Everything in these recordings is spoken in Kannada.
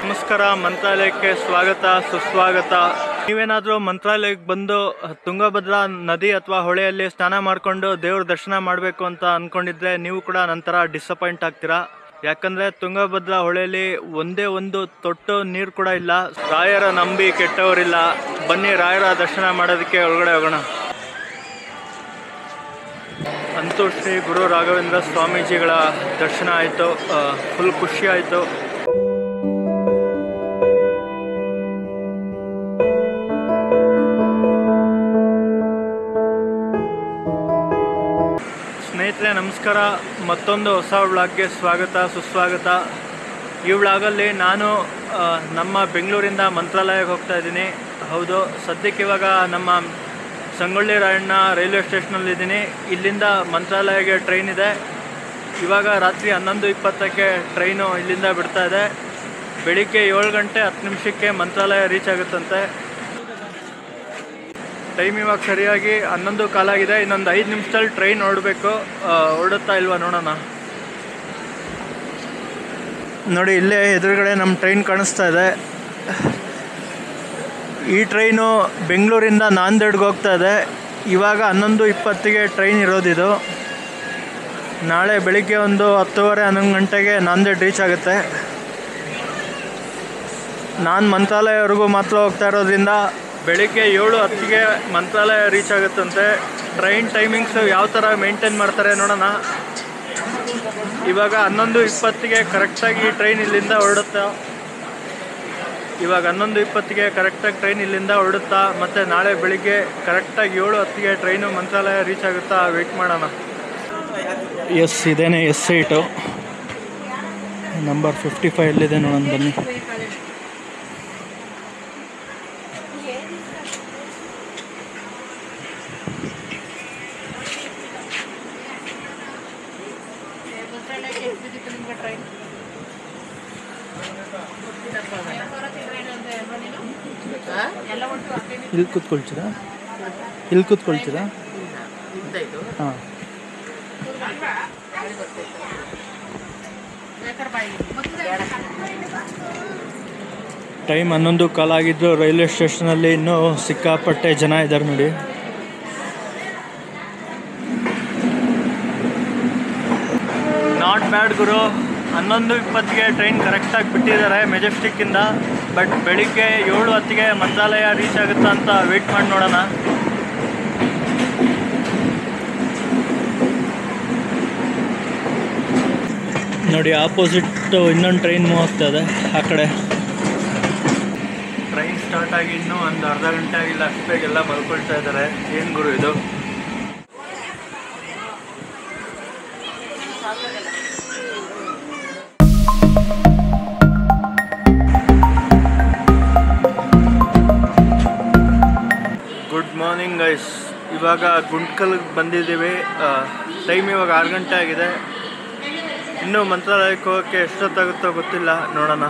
ನಮಸ್ಕಾರ, ಮಂತ್ರಾಲಯಕ್ಕೆ ಸ್ವಾಗತ ಸುಸ್ವಾಗತ. ನೀವೇನಾದರೂ ಮಂತ್ರಾಲಯಕ್ಕೆ ಬಂದು ತುಂಗಭದ್ರಾ ನದಿ ಅಥವಾ ಹೊಳೆಯಲ್ಲಿ ಸ್ನಾನ ಮಾಡಿಕೊಂಡು ದೇವ್ರ ದರ್ಶನ ಮಾಡಬೇಕು ಅಂತ ಅಂದ್ಕೊಂಡಿದ್ರೆ ನೀವು ಕೂಡ ನಂತರ ಡಿಸಪಾಯಿಂಟ್ ಆಗ್ತೀರಾ. ಯಾಕಂದರೆ ತುಂಗಭದ್ರಾ ಹೊಳೆಯಲ್ಲಿ ಒಂದೇ ಒಂದು ತೊಟ್ಟು ನೀರು ಕೂಡ ಇಲ್ಲ. ರಾಯರ ನಂಬಿ ಕೆಟ್ಟವರಿಲ್ಲ. ಬನ್ನಿ ರಾಯರ ದರ್ಶನ ಮಾಡೋದಕ್ಕೆ ಒಳಗಡೆ ಹೋಗೋಣ. ಅಂತೂ ಶ್ರೀ ಗುರು ರಾಘವೇಂದ್ರ ಸ್ವಾಮೀಜಿಗಳ ದರ್ಶನ ಆಯಿತು. ಫುಲ್ ಖುಷಿ ಆಯಿತು. ಸ್ನೇಹಿತರೆ ನಮಸ್ಕಾರ, ಮತ್ತೊಂದು ಹೊಸ ವ್ಲಾಗ್ಗೆ ಸ್ವಾಗತ ಸುಸ್ವಾಗತ. ಈ ವ್ಲಾಗಲ್ಲಿ ನಾನು ನಮ್ಮ ಬೆಂಗಳೂರಿಂದ ಮಂತ್ರಾಲಯಕ್ಕೆ ಹೋಗ್ತಾ ಇದ್ದೀನಿ. ಹೌದು, ಸದ್ಯಕ್ಕೆ ಇವಾಗ ನಮ್ಮ ಸಂಗೊಳ್ಳಿ ರಾಯಣ್ಣ ರೈಲ್ವೆ ಸ್ಟೇಷನಲ್ಲಿದ್ದೀನಿ. ಇಲ್ಲಿಂದ ಮಂತ್ರಾಲಯಕ್ಕೆ ಟ್ರೈನ್ ಇದೆ. ಇವಾಗ ರಾತ್ರಿ 11:20ಕ್ಕೆ ಟ್ರೈನು ಇಲ್ಲಿಂದ ಬಿಡ್ತಾ ಇದೆ. ಬೆಳಿಗ್ಗೆ 7 ಗಂಟೆ 10 ನಿಮಿಷಕ್ಕೆ ಮಂತ್ರಾಲಯ ರೀಚ್ ಆಗುತ್ತಂತೆ. ಟೈಮ್ ಇವಾಗ ಸರಿಯಾಗಿ 11:15 ಆಗಿದೆ. ಇನ್ನೊಂದು 5 ನಿಮಿಷದಲ್ಲಿ ಟ್ರೈನ್ ಹೊರಡಬೇಕು. ಹೊರಡುತ್ತಾ ಇಲ್ವಾ ನೋಡೋಣ. ನೋಡಿ, ಇಲ್ಲೇ ಎದುರುಗಡೆ ನಮ್ಮ ಟ್ರೈನ್ ಕಾಣಿಸ್ತಾ ಇದೆ. ಈ ಟ್ರೈನು ಬೆಂಗಳೂರಿಂದ ನಾಂದೇಡ್ಗೆ ಹೋಗ್ತಾ ಇದೆ. ಇವಾಗ 11:20ಗೆ ಟ್ರೈನ್ ಇರೋದಿದು. ನಾಳೆ ಬೆಳಿಗ್ಗೆ ಒಂದು 10:30-11 ಗಂಟೆಗೆ ನಾಂದೇಡ್ ರೀಚ್ ಆಗುತ್ತೆ. ನಾನು ಮಂತ್ರಾಲಯವರೆಗೂ ಮಾತ್ರ ಹೋಗ್ತಾ ಇರೋದ್ರಿಂದ ಬೆಳಿಗ್ಗೆ 7:10ಗೆ ಮಂತ್ರಾಲಯ ರೀಚ್ ಆಗುತ್ತಂತೆ. ಟ್ರೈನ್ ಟೈಮಿಂಗ್ಸು ಯಾವ ಥರ ಮೇಂಟೈನ್ ಮಾಡ್ತಾರೆ ನೋಡೋಣ. ಇವಾಗ 11:20ಗೆ ಕರೆಕ್ಟಾಗಿ ಟ್ರೈನ್ ಇಲ್ಲಿಂದ ಹೊರಡುತ್ತಾ. ಇವಾಗ 11:20ಗೆ ಕರೆಕ್ಟಾಗಿ ಟ್ರೈನ್ ಇಲ್ಲಿಂದ ಹೊರಡುತ್ತಾ. ಮತ್ತು ನಾಳೆ ಬೆಳಿಗ್ಗೆ ಕರೆಕ್ಟಾಗಿ 7:10ಗೆ ಟ್ರೈನು ಮಂತ್ರಾಲಯ ರೀಚ್ ಆಗುತ್ತಾ. ವೆಯ್ಟ್ ಮಾಡೋಣ. ಎಸ್, ಇದೇನೆ ಎಸ್ ಸೀಟು. ನಂಬರ್ 55 ಎಲ್ಲಿದೆ ನೋಡೋಣ ಬನ್ನಿ. ಇಲ್ಲಿ ಕೂತ್ಕೊಳ್ತೀರಾ? ಹಾಂ. ಟೈಮ್ 11:15 ಆಗಿದ್ದು ರೈಲ್ವೆ ಸ್ಟೇಷನಲ್ಲಿ ಇನ್ನೂ ಸಿಕ್ಕಾಪಟ್ಟೆ ಜನ ಇದ್ದಾರೆ ನೋಡಿ. Not bad Guru. 11:20ಗೆ ಟ್ರೈನ್ ಕರೆಕ್ಟಾಗಿ ಬಿಟ್ಟಿದ್ದಾರೆ ಮೆಜೆಸ್ಟಿಕ್ಕಿಂದ. ಬಟ್ ಬೆಳಿಗ್ಗೆ 7:10ಗೆ ಮಂತ್ರಾಲಯ ರೀಚ್ ಆಗುತ್ತಾ ಅಂತ ವೆಯ್ಟ್ ಮಾಡಿ ನೋಡೋಣ. ನೋಡಿ, ಆಪೋಸಿಟ್ಟು ಇನ್ನೊಂದು ಟ್ರೈನ್ ಮೂವ್ ಆಗ್ತಾ ಇದೆ ಆ ಕಡೆ. ಟ್ರೈನ್ ಸ್ಟಾರ್ಟ್ ಆಗಿ ಇನ್ನೂ ಒಂದು ಅರ್ಧ ಗಂಟೆ ಆಗಿಲ್ಲ. ಅಷ್ಟೇಗೆಲ್ಲ ಮಲ್ಕೊಳ್ತಾ ಇದ್ದಾರೆ. ಏನು ಗುರು ಇದು? Good morning guys. ಇವಾಗ ಗುಂಟ್ಕಲ್ಗೆ ಬಂದಿದ್ದೀವಿ. ಟೈಮ್ ಇವಾಗ 6 ಗಂಟೆ ಆಗಿದೆ. ಇನ್ನೂ ಮಂತ್ರಾಲಯಕ್ಕೆ ಹೋಗೋಕ್ಕೆ ಎಷ್ಟೊತ್ತಾಗುತ್ತೋ ಗೊತ್ತಿಲ್ಲ, ನೋಡೋಣ.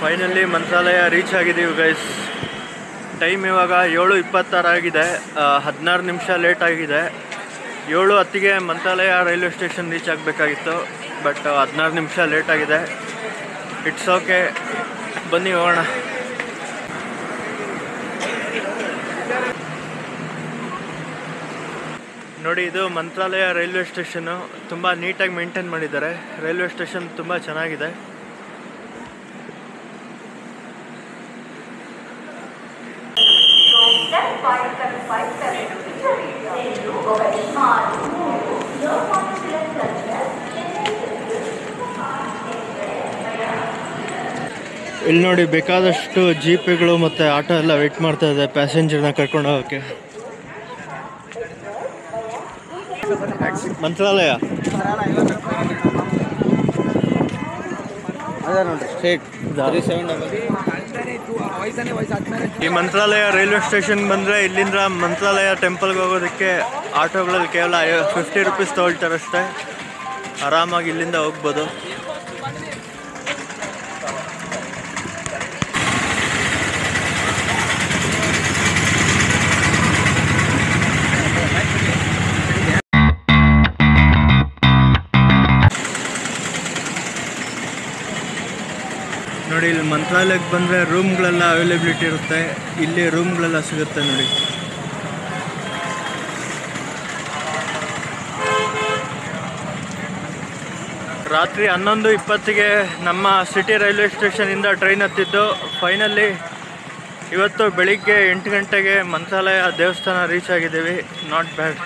ಫೈನಲಿ ಮಂತ್ರಾಲಯ ರೀಚ್ ಆಗಿದ್ದೀವಿ ಗೈಸ್. ಟೈಮ್ ಇವಾಗ 7:26 ಆಗಿದೆ. 16 ನಿಮಿಷ ಲೇಟ್ ಆಗಿದೆ. 7:10ಗೆ ಮಂತ್ರಾಲಯ ರೈಲ್ವೆ ಸ್ಟೇಷನ್ ರೀಚ್ ಆಗಬೇಕಾಗಿತ್ತು. ಬಟ್ 16 ನಿಮಿಷ ಲೇಟ್ ಆಗಿದೆ. ಇಟ್ಸ್ ಓಕೆ, ಬನ್ನಿ ಹೋಗೋಣ. ನೋಡಿ, ಇದು ಮಂತ್ರಾಲಯ ರೈಲ್ವೆ ಸ್ಟೇಷನ್ನು. ತುಂಬ ನೀಟಾಗಿ ಮೇಂಟೈನ್ ಮಾಡಿದ್ದಾರೆ. ರೈಲ್ವೆ ಸ್ಟೇಷನ್ ತುಂಬ ಚೆನ್ನಾಗಿದೆ. ಇಲ್ಲಿ ನೋಡಿ, ಬೇಕಾದಷ್ಟು ಜೀಪ್ಗಳು ಮತ್ತು ಆಟೋ ಎಲ್ಲ ವೆಯ್ಟ್ ಮಾಡ್ತಾ ಇದೆ ಪ್ಯಾಸೆಂಜರ್ನ ಕರ್ಕೊಂಡು ಹೋಗೋಕ್ಕೆ. ಮಂತ್ರಾಲಯ ಈ ಮಂತ್ರಾಲಯ ರೈಲ್ವೆ ಸ್ಟೇಷನ್ ಬಂದರೆ ಇಲ್ಲಿಂದ ಮಂತ್ರಾಲಯ ಟೆಂಪಲ್ಗೆ ಹೋಗೋದಕ್ಕೆ ಆಟೋಗಳಲ್ಲಿ ಕೇವಲ 50 ರೂಪೀಸ್ ತೊಗೊಳ್ತಾರಷ್ಟೇ. ಆರಾಮಾಗಿ ಇಲ್ಲಿಂದ ಹೋಗ್ಬೋದು. ನೋಡಿ ಇಲ್ಲಿ ಮಂತ್ರಾಲಯಕ್ಕೆ ಬಂದರೆ ರೂಮ್ಗಳೆಲ್ಲ ಅವೈಲೇಬಿಲಿಟಿ ಇರುತ್ತೆ. ಇಲ್ಲಿ ರೂಮ್ಗಳೆಲ್ಲ ಸಿಗುತ್ತೆ ನೋಡಿ. ರಾತ್ರಿ 11:20ಗೆ ನಮ್ಮ ಸಿಟಿ ರೈಲ್ವೆ ಸ್ಟೇಷನಿಂದ ಟ್ರೈನ್ ಹತ್ತಿದ್ದು. ಫೈನಲಿ ಇವತ್ತು ಬೆಳಿಗ್ಗೆ 8 ಗಂಟೆಗೆ ಮಂತ್ರಾಲಯ ದೇವಸ್ಥಾನ ರೀಚ್ ಆಗಿದ್ದೀವಿ. Not bad.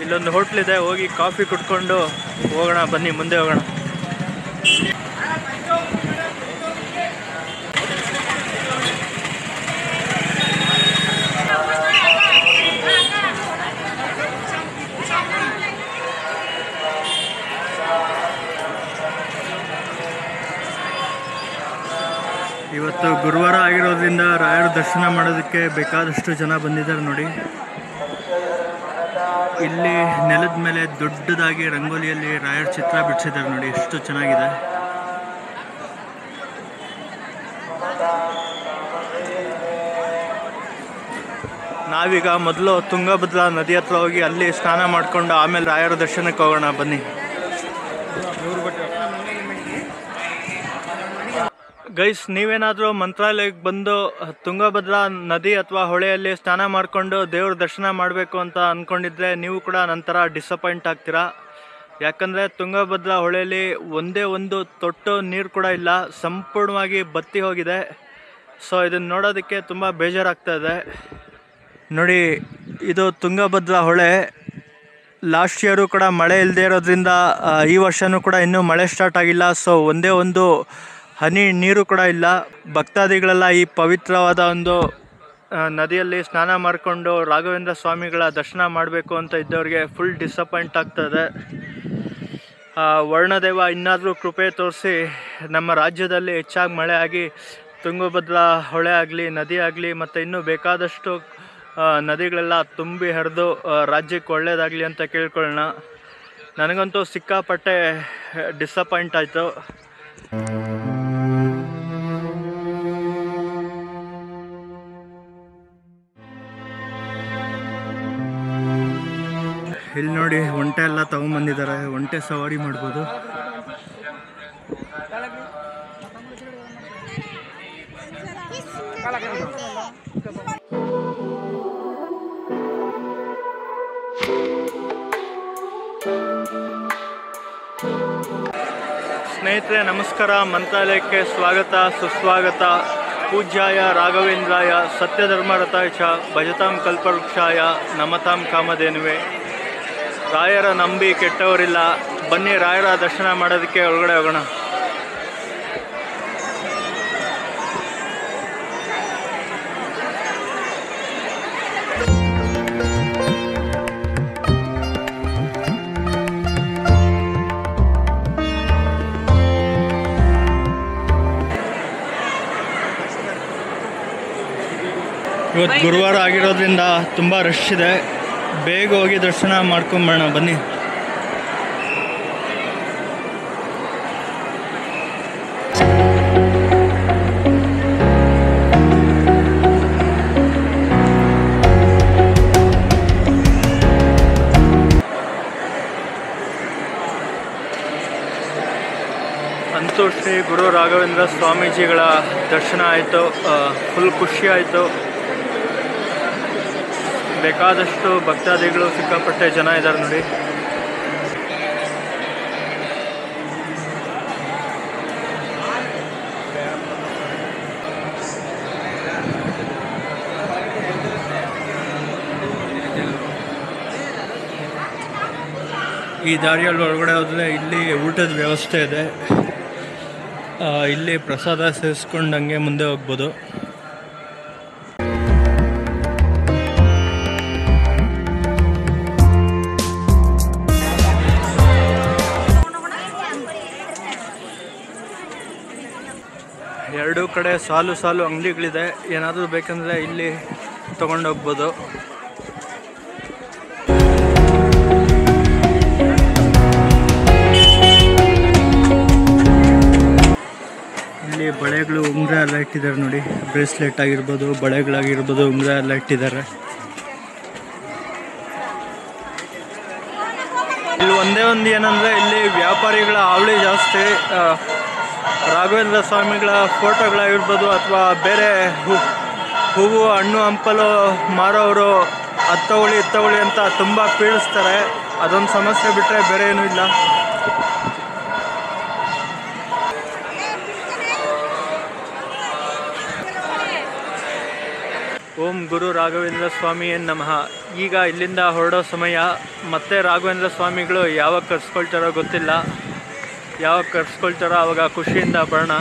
ಇಲ್ಲೊಂದು ಹೋಟ್ಲಿದೆ, ಹೋಗಿ ಕಾಫಿ ಕುಡ್ಕೊಂಡು ಹೋಗೋಣ ಬನ್ನಿ, ಮುಂದೆ ಹೋಗೋಣ. ಇವತ್ತು ಗುರುವಾರ ಆಗಿರೋದ್ರಿಂದ ರಾಯರ ದರ್ಶನ ಮಾಡೋದಕ್ಕೆ ಬೇಕಾದಷ್ಟು ಜನ ಬಂದಿದ್ದಾರೆ ನೋಡಿ. ಇಲ್ಲಿ ನೆಲದ ಮೇಲೆ ದೊಡ್ಡದಾಗಿ ರಂಗೋಲಿಯಲ್ಲಿ ರಾಯರ ಚಿತ್ರ ಬಿಡಿಸಿದ್ದಾರೆ ನೋಡಿ, ಎಷ್ಟು ಚೆನ್ನಾಗಿದೆ. ನಾವೀಗ ಮೊದಲು ತುಂಗಭದ್ರಾ ನದಿ ಹತ್ರ ಹೋಗಿ ಅಲ್ಲಿ ಸ್ನಾನ ಮಾಡಿಕೊಂಡು ಆಮೇಲೆ ರಾಯರ ದರ್ಶನಕ್ಕೆ ಹೋಗೋಣ ಬನ್ನಿ. ಗೈಸ್, ನೀವೇನಾದರೂ ಮಂತ್ರಾಲಯಕ್ಕೆ ಬಂದು ತುಂಗಭದ್ರಾ ನದಿ ಅಥವಾ ಹೊಳೆಯಲ್ಲಿ ಸ್ನಾನ ಮಾಡಿಕೊಂಡು ದೇವ್ರ ದರ್ಶನ ಮಾಡಬೇಕು ಅಂತ ಅಂದ್ಕೊಂಡಿದ್ರೆ ನೀವು ಕೂಡ ನಂತರ ಡಿಸಪಾಯಿಂಟ್ ಆಗ್ತೀರಾ. ಯಾಕಂದರೆ ತುಂಗಭದ್ರಾ ಹೊಳೆಯಲ್ಲಿ ಒಂದೇ ಒಂದು ತೊಟ್ಟು ನೀರು ಕೂಡ ಇಲ್ಲ, ಸಂಪೂರ್ಣವಾಗಿ ಬತ್ತಿ ಹೋಗಿದೆ. ಸೊ ಇದನ್ನು ನೋಡೋದಕ್ಕೆ ತುಂಬ ಬೇಜಾರಾಗ್ತಾ ಇದೆ ನೋಡಿ. ಇದು ತುಂಗಭದ್ರಾ ಹೊಳೆ. ಲಾಸ್ಟ್ ಇಯರು ಕೂಡ ಮಳೆ ಇಲ್ಲದೆ ಇರೋದ್ರಿಂದ ಈ ವರ್ಷವೂ ಕೂಡ ಇನ್ನೂ ಮಳೆ ಸ್ಟಾರ್ಟ್ ಆಗಿಲ್ಲ. ಸೊ ಒಂದೇ ಒಂದು ಹನಿ ನೀರು ಕೂಡ ಇಲ್ಲ. ಭಕ್ತಾದಿಗಳೆಲ್ಲ ಈ ಪವಿತ್ರವಾದ ಒಂದು ನದಿಯಲ್ಲಿ ಸ್ನಾನ ಮಾಡಿಕೊಂಡು ರಾಘವೇಂದ್ರ ಸ್ವಾಮಿಗಳ ದರ್ಶನ ಮಾಡಬೇಕು ಅಂತ ಇದ್ದವ್ರಿಗೆ ಫುಲ್ ಡಿಸಪಾಯಿಂಟ್ ಆಗ್ತದೆ. ವರ್ಣದೇವ ಇನ್ನಾದರೂ ಕೃಪೆ ತೋರಿಸಿ ನಮ್ಮ ರಾಜ್ಯದಲ್ಲಿ ಹೆಚ್ಚಾಗಿ ಮಳೆ ಆಗಿ ತುಂಗಭದ್ರಾ ಹೊಳೆ ಆಗಲಿ, ನದಿ ಆಗಲಿ ಮತ್ತು ಇನ್ನೂ ಬೇಕಾದಷ್ಟು ನದಿಗಳೆಲ್ಲ ತುಂಬಿ ಹರಿದು ರಾಜ್ಯಕ್ಕೆ ಒಳ್ಳೆಯದಾಗಲಿ ಅಂತ ಕೇಳ್ಕೊಳ್ಳೋಣ. ನನಗಂತೂ ಸಿಕ್ಕಾಪಟ್ಟೆ ಡಿಸಪಾಯಿಂಟ್ ಆಯಿತು. ಇಲ್ಲಿ ನೋಡಿ ಒಂಟೆ ಎಲ್ಲ ತಗೊಂಬಂದಿದ್ದಾರೆ, ಒಂಟೆ ಸವಾರಿ ಮಾಡ್ಬೋದು. ಸ್ನೇಹಿತರೆ ನಮಸ್ಕಾರ, ಮಂತ್ರಾಲಯಕ್ಕೆ ಸ್ವಾಗತ ಸುಸ್ವಾಗತ. ಪೂಜ್ಯಾಯ ರಾಘವೇಂದ್ರಾಯ ಸತ್ಯಧರ್ಮರತಾಯ ಚ ಭಜತಾಂ ಕಲ್ಪವೃಕ್ಷಾಯ ನಮತಾಂ ಕಾಮಧೇನುವೆ. ರಾಯರ ನಂಬಿ ಕೆಟ್ಟವರಿಲ್ಲ. ಬನ್ನಿ ರಾಯರ ದರ್ಶನ ಮಾಡೋದಕ್ಕೆ ಒಳಗಡೆ ಹೋಗೋಣ. ಇವತ್ತು ಗುರುವಾರ ಆಗಿರೋದ್ರಿಂದ ತುಂಬ ರಶ್ ಇದೆ. ಬೇಗ ಹೋಗಿ ದರ್ಶನ ಮಾಡ್ಕೊಂಬರೋಣ ಬನ್ನಿ. ಅಂತೂ ಶ್ರೀ ಗುರು ರಾಘವೇಂದ್ರ ಸ್ವಾಮೀಜಿಗಳ ದರ್ಶನ ಆಯಿತು. ಫುಲ್ ಖುಷಿ ಆಯಿತು. ಬೇಕಾದಷ್ಟು ಭಕ್ತಾದಿಗಳು ಸಿಕ್ಕಾಪಟ್ಟೆ ಜನ ಇದ್ದಾರೆ ನೋಡಿ. ಈ ದಾರಿಯಲ್ಲಿ ಒಳಗಡೆ ಹೋದರೆ ಇಲ್ಲಿ ಊಟದ ವ್ಯವಸ್ಥೆ ಇದೆ. ಇಲ್ಲಿ ಪ್ರಸಾದ ಸೇರಿಸ್ಕೊಂಡು ಹಂಗೆ ಮುಂದೆ ಹೋಗ್ಬೋದು. ಎರಡೂ ಕಡೆ ಸಾಲು ಸಾಲು ಅಂಗಡಿಗಳಿದೆ. ಏನಾದರೂ ಬೇಕಂದರೆ ಇಲ್ಲಿ ತೊಗೊಂಡೋಗ್ಬೋದು. ಇಲ್ಲಿ ಬಳೆಗಳು, ಉಂಗುರ ಎಲ್ಲ ಇಟ್ಟಿದ್ದಾರೆ ನೋಡಿ. ಬ್ರೇಸ್ಲೆಟ್ ಆಗಿರ್ಬೋದು, ಬಳೆಗಳಾಗಿರ್ಬೋದು, ಉಂಗುರ ಎಲ್ಲ ಇಟ್ಟಿದ್ದಾರೆ. ಇಲ್ಲಿ ಒಂದೇ ಒಂದು ಏನಂದರೆ ಇಲ್ಲಿ ವ್ಯಾಪಾರಿಗಳ ಹಾವಳಿ ಜಾಸ್ತಿ. ರಾಘವೇಂದ್ರ ಸ್ವಾಮಿಗಳ ಫೋಟೋಗಳಾಗಿರ್ಬೋದು ಅಥವಾ ಬೇರೆ ಹೂವು ಹಣ್ಣು ಹಂಪಲು ಮಾರೋರು ಹತ್ತವಳಿ ಅಂತ ತುಂಬ ಪೀಡಿಸ್ತಾರೆ. ಅದೊಂದು ಸಮಸ್ಯೆ ಬಿಟ್ಟರೆ ಬೇರೆ ಏನೂ ಇಲ್ಲ. ಓಂ ಗುರು ರಾಘವೇಂದ್ರ ಸ್ವಾಮಿ ನಮಃ. ಈಗ ಇಲ್ಲಿಂದ ಹೊರಡೋ ಸಮಯ. ಮತ್ತೆ ರಾಘವೇಂದ್ರ ಸ್ವಾಮಿಗಳು ಯಾವಾಗ ಕರ್ಸ್ಕೊಳ್ತಾರೋ ಗೊತ್ತಿಲ್ಲ. ಯಾವಾಗ ಕರ್ಸ್ಕೊಳ್ತಾರೋ ಆವಾಗ ಖುಷಿಯಿಂದ ಬರೋಣ.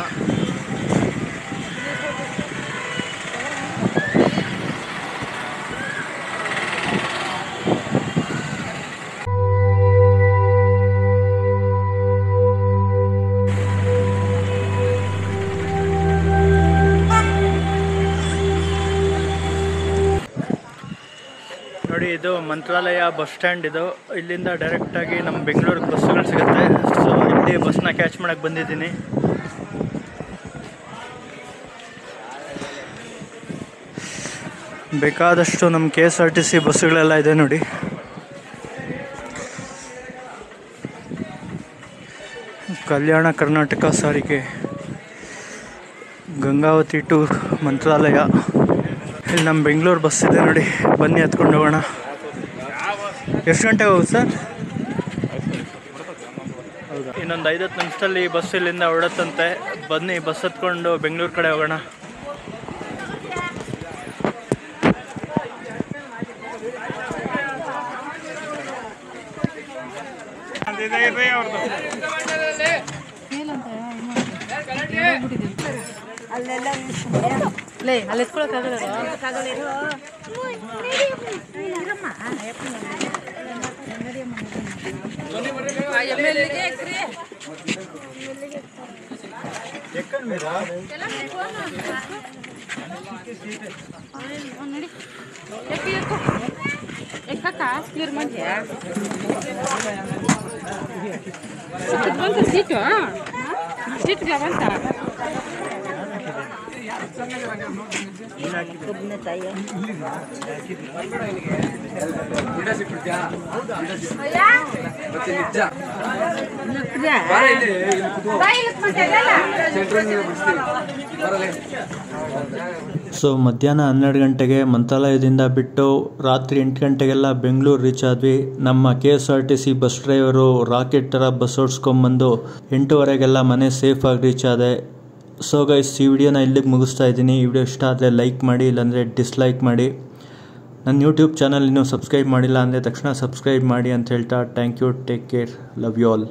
ನೋಡಿ, ಇದು ಮಂತ್ರಾಲಯ ಬಸ್ ಸ್ಟ್ಯಾಂಡ್. ಇದು ಇಲ್ಲಿಂದ ಡೈರೆಕ್ಟಾಗಿ ನಮ್ಮ ಬೆಂಗಳೂರಿಗೆ ಬಸ್ಸುಗಳು ಸಿಗುತ್ತೆ. ಸೊ ಇಲ್ಲಿ ಬಸ್ನ ಕ್ಯಾಚ್ ಮಾಡೋಕ್ಕೆ ಬಂದಿದ್ದೀನಿ. ಬೇಕಾದಷ್ಟು ನಮ್ಮ KSRTC ಬಸ್ಸುಗಳೆಲ್ಲ ಇದೆ ನೋಡಿ. ಕಲ್ಯಾಣ ಕರ್ನಾಟಕ ಸಾರಿಗೆ, ಗಂಗಾವತಿ ಟು ಮಂತ್ರಾಲಯ. ಇಲ್ಲಿ ನಮ್ಮ ಬೆಂಗಳೂರು ಬಸ್ ಇದೆ ನೋಡಿ, ಬನ್ನಿ ಹತ್ಕೊಂಡು ಹೋಗೋಣ. ಎಷ್ಟು ಗಂಟೆಗೆ ಹೋಗುತ್ತೆ ಸರ್? ಹೌದಾ, ಇನ್ನೊಂದು 5-10 ನಿಮಿಷದಲ್ಲಿ ಬಸ್ ಇಲ್ಲಿಂದ ಹೊರಡುತ್ತಂತೆ. ಬನ್ನಿ ಬಸ್ ಹತ್ಕೊಂಡು ಬೆಂಗಳೂರು ಕಡೆ ಹೋಗೋಣ. ಅಲ್ಲಿ ಎತ್ಕೊಳಕ್ಕಾಗಲ್ಲ. ಸೊ ಮಧ್ಯಾಹ್ನ 12 ಗಂಟೆಗೆ ಮಂತ್ರಾಲಯದಿಂದ ಬಿಟ್ಟು ರಾತ್ರಿ 8 ಗಂಟೆಗೆಲ್ಲ ಬೆಂಗಳೂರು ರೀಚ್ ಆದ್ವಿ. ನಮ್ಮ KSRTC ಬಸ್ ಡ್ರೈವರು ರಾಕೆಟ್ ಥರ ಬಸ್ ಓಡಿಸ್ಕೊಂಬಂದು 8:15ಗೆಲ್ಲ ಮನೆ ಸೇಫಾಗಿ ರೀಚ್ ಆದೆ. ಸೊ ಗೈಸ್, ಈ ವಿಡಿಯೋನ ಇಲ್ಲಿಗೆ ಮುಗಿಸ್ತಾ ಇದ್ದೀನಿ. ಈ ವಿಡಿಯೋ ಇಷ್ಟ ಆದರೆ ಲೈಕ್ ಮಾಡಿ, ಇಲ್ಲಾಂದರೆ ಡಿಸ್ಲೈಕ್ ಮಾಡಿ. ನನ್ನ ಯೂಟ್ಯೂಬ್ ಚಾನಲ್ ಇನ್ನೂ ಸಬ್ಸ್ಕ್ರೈಬ್ ಮಾಡಿಲ್ಲ ಅಂದರೆ ತಕ್ಷಣ ಸಬ್ಸ್ಕ್ರೈಬ್ ಮಾಡಿ ಅಂತ ಹೇಳ್ತಾ thank you, take care, love you all.